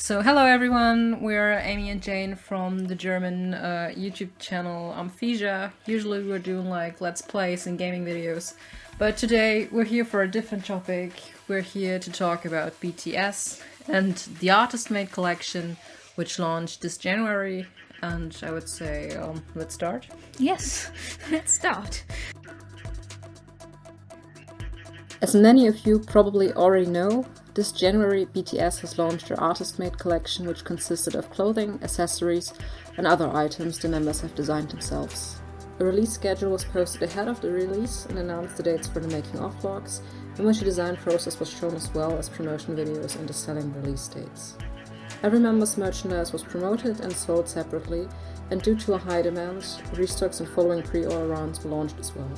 So hello everyone, we're Amy and Jane from the German YouTube channel Amphisia. Usually we're doing like let's plays and gaming videos, but today we're here for a different topic. We're here to talk about BTS and the artist-made collection which launched this January, and I would say let's start. Yes, let's start. As many of you probably already know, this January BTS has launched their artist-made collection, which consisted of clothing, accessories, and other items the members have designed themselves. A release schedule was posted ahead of the release and announced the dates for the making-of vlogs, in which the design process was shown as well as promotion videos and the selling release dates. Every member's merchandise was promoted and sold separately, and due to a high demand, restocks and following pre-order rounds were launched as well.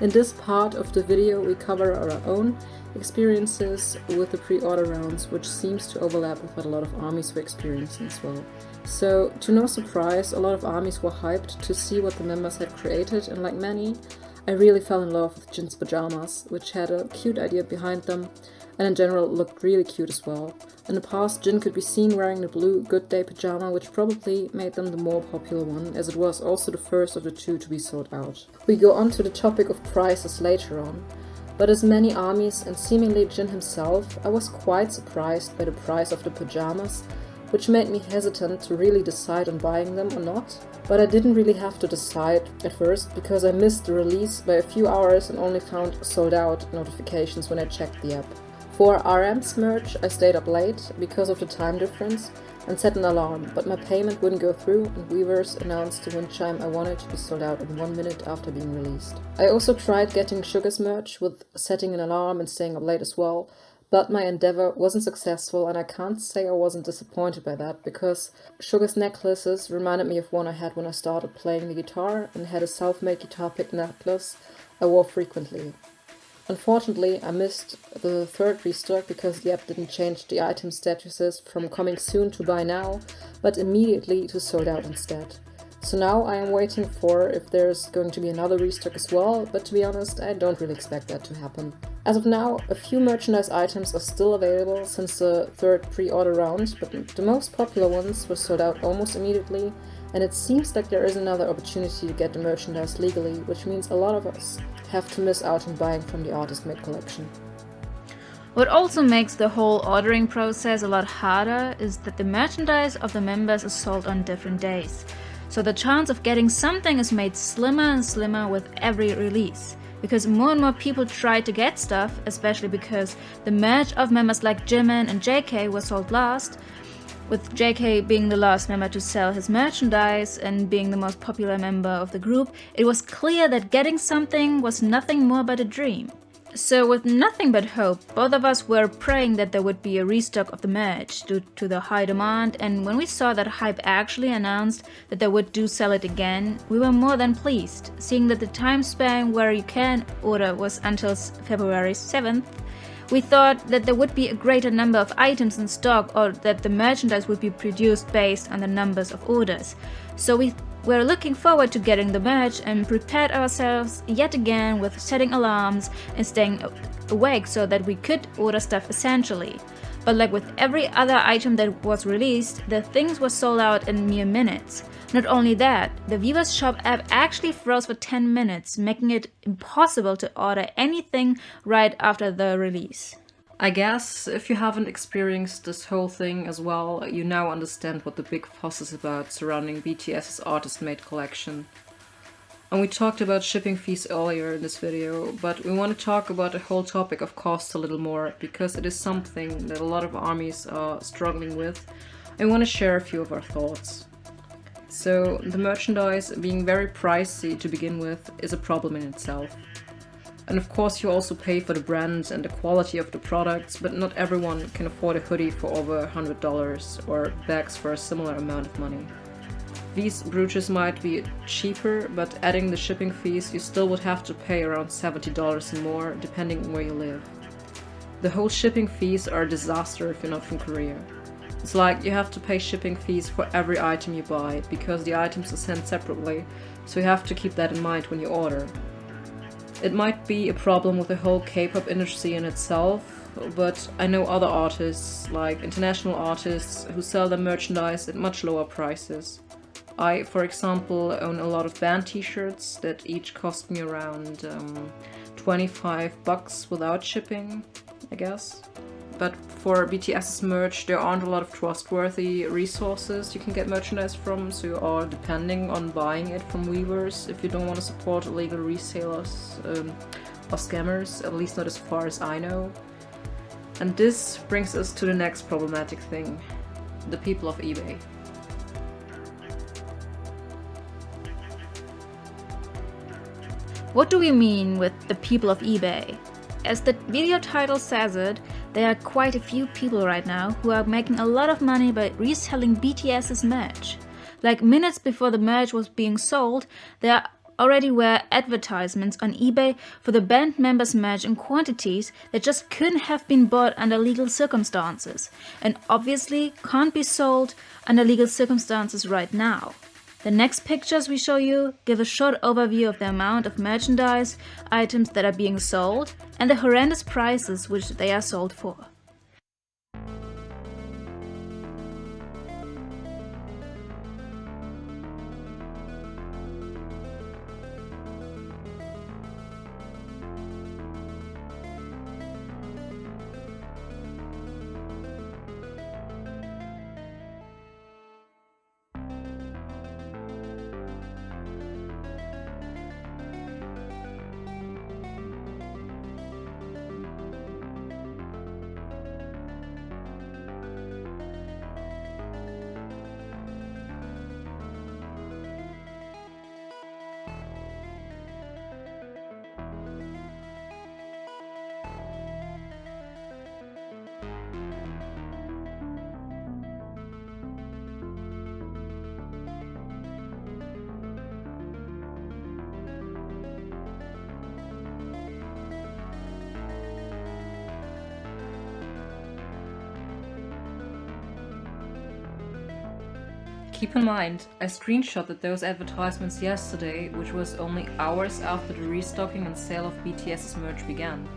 In this part of the video we cover our own experiences with the pre-order rounds, which seems to overlap with what a lot of armies were experiencing as well. So, to no surprise, a lot of armies were hyped to see what the members had created, and like many, I really fell in love with Jin's pajamas, which had a cute idea behind them, and in general looked really cute as well. In the past, Jin could be seen wearing the blue Good Day pajama, which probably made them the more popular one, as it was also the first of the two to be sold out. We go on to the topic of prices later on, but as many armies and seemingly Jin himself, I was quite surprised by the price of the pajamas, which made me hesitant to really decide on buying them or not. But I didn't really have to decide at first, because I missed the release by a few hours and only found sold out notifications when I checked the app. For RM's merch, I stayed up late because of the time difference and set an alarm, but my payment wouldn't go through, and Weverse announced the wind chime I wanted to be sold out in 1 minute after being released. I also tried getting Sugar's merch with setting an alarm and staying up late as well, but my endeavor wasn't successful, and I can't say I wasn't disappointed by that, because Sugar's necklaces reminded me of one I had when I started playing the guitar and had a self-made guitar pick necklace I wore frequently. Unfortunately, I missed the third restock because the app didn't change the item statuses from coming soon to buy now, but immediately to sold out instead. So now I am waiting for if there's going to be another restock as well, but to be honest, I don't really expect that to happen. As of now, a few merchandise items are still available since the third pre-order round, but the most popular ones were sold out almost immediately, and it seems like there is another opportunity to get the merchandise legally, which means a lot of us have to miss out on buying from the artist-made collection. What also makes the whole ordering process a lot harder is that the merchandise of the members is sold on different days. So the chance of getting something is made slimmer and slimmer with every release. Because more and more people try to get stuff, especially because the merch of members like Jimin and JK was sold last, with JK being the last member to sell his merchandise and being the most popular member of the group, it was clear that getting something was nothing more but a dream. So with nothing but hope, both of us were praying that there would be a restock of the merch due to the high demand, and when we saw that Hybe actually announced that they would sell it again, we were more than pleased, seeing that the time span where you can order was until February 7th. We thought that there would be a greater number of items in stock, or that the merchandise would be produced based on the numbers of orders. So we were looking forward to getting the merch and prepared ourselves yet again with setting alarms and staying awake so that we could order stuff essentially. But like with every other item that was released, the things were sold out in mere minutes. Not only that, the Weverse shop app actually froze for 10 minutes, making it impossible to order anything right after the release. I guess if you haven't experienced this whole thing as well, you now understand what the big fuss is about surrounding BTS's artist-made collection. And we talked about shipping fees earlier in this video, but we want to talk about the whole topic of costs a little more, because it is something that a lot of armies are struggling with, and we want to share a few of our thoughts. So, the merchandise being very pricey to begin with is a problem in itself. And of course you also pay for the brand and the quality of the products, but not everyone can afford a hoodie for over $100 or bags for a similar amount of money. These brooches might be cheaper, but adding the shipping fees you still would have to pay around $70 and more depending on where you live. The whole shipping fees are a disaster if you're not from Korea. It's like you have to pay shipping fees for every item you buy, because the items are sent separately, so you have to keep that in mind when you order. It might be a problem with the whole K-pop industry in itself, but I know other artists, like international artists, who sell their merchandise at much lower prices. I, for example, own a lot of band t-shirts that each cost me around $25 without shipping, I guess. But for BTS's merch, there aren't a lot of trustworthy resources you can get merchandise from, so you are depending on buying it from Weverse if you don't want to support illegal resellers or scammers, at least not as far as I know. And this brings us to the next problematic thing: the people of eBay. What do we mean with the people of eBay? As the video title says it, there are quite a few people right now who are making a lot of money by reselling BTS's merch. Like minutes before the merch was being sold, there already were advertisements on eBay for the band members' merch in quantities that just couldn't have been bought under legal circumstances, and obviously can't be sold under legal circumstances right now. The next pictures we show you give a short overview of the amount of merchandise items that are being sold and the horrendous prices which they are sold for. Keep in mind, I screenshotted those advertisements yesterday, which was only hours after the restocking and sale of BTS's merch began.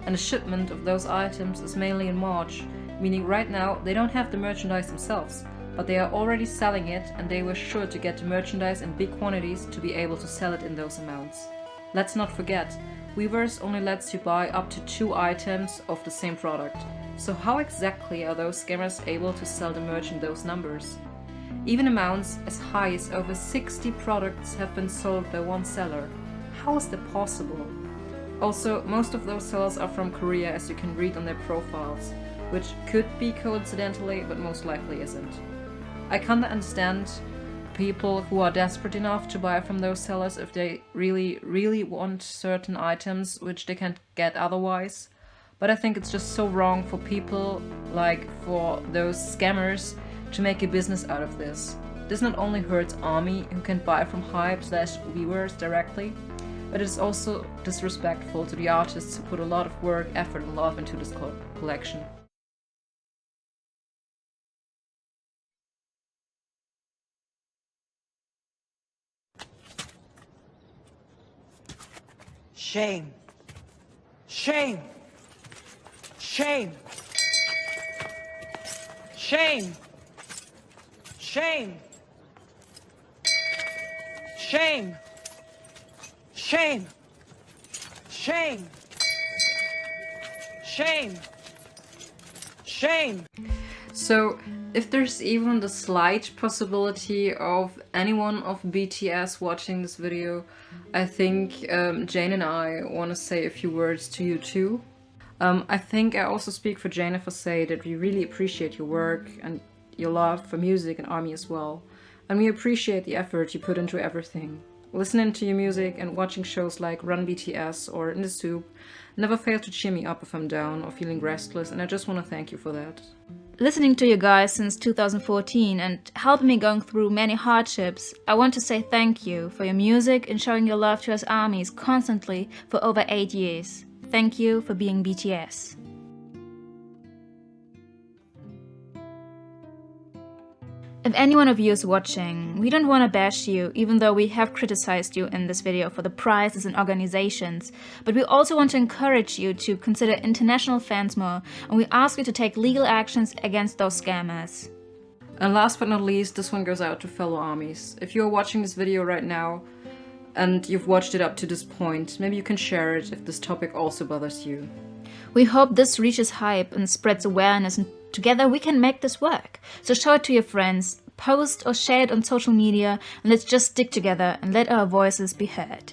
And the shipment of those items is mainly in March, meaning right now they don't have the merchandise themselves, but they are already selling it, and they were sure to get the merchandise in big quantities to be able to sell it in those amounts. Let's not forget, Weverse only lets you buy up to 2 items of the same product. So how exactly are those scammers able to sell the merch in those numbers? Even amounts as high as over 60 products have been sold by one seller. How is that possible? Also, most of those sellers are from Korea, as you can read on their profiles, which could be coincidentally, but most likely isn't. I can't understand people who are desperate enough to buy from those sellers if they really want certain items which they can't get otherwise. But I think it's just so wrong for people, like for those scammers, to make a business out of this. This not only hurts ARMY, who can buy from Hybe/Weverse directly, but it's also disrespectful to the artists who put a lot of work, effort and love into this collection. Shame. Shame. Shame. Shame. Shame. Shame. Shame. Shame. Shame. Shame. So, if there's even the slight possibility of anyone of BTS watching this video, I think Jane and I want to say a few words to you too. I think I also speak for Jane if I say that we really appreciate your work and your love for music and ARMY as well. And we appreciate the effort you put into everything. Listening to your music and watching shows like Run BTS or In the Soup never fail to cheer me up if I'm down or feeling restless, and I just want to thank you for that. Listening to you guys since 2014 and helping me going through many hardships, I want to say thank you for your music and showing your love to us ARMYs constantly for over 8 years. Thank you for being BTS. If any one of you is watching, we don't want to bash you, even though we have criticized you in this video for the prizes and organizations, but we also want to encourage you to consider international fans more, and we ask you to take legal actions against those scammers. And last but not least, this one goes out to fellow armies. If you're watching this video right now, and you've watched it up to this point, maybe you can share it if this topic also bothers you. We hope this reaches Hybe and spreads awareness, and together we can make this work. So show it to your friends, post or share it on social media, and let's just stick together and let our voices be heard.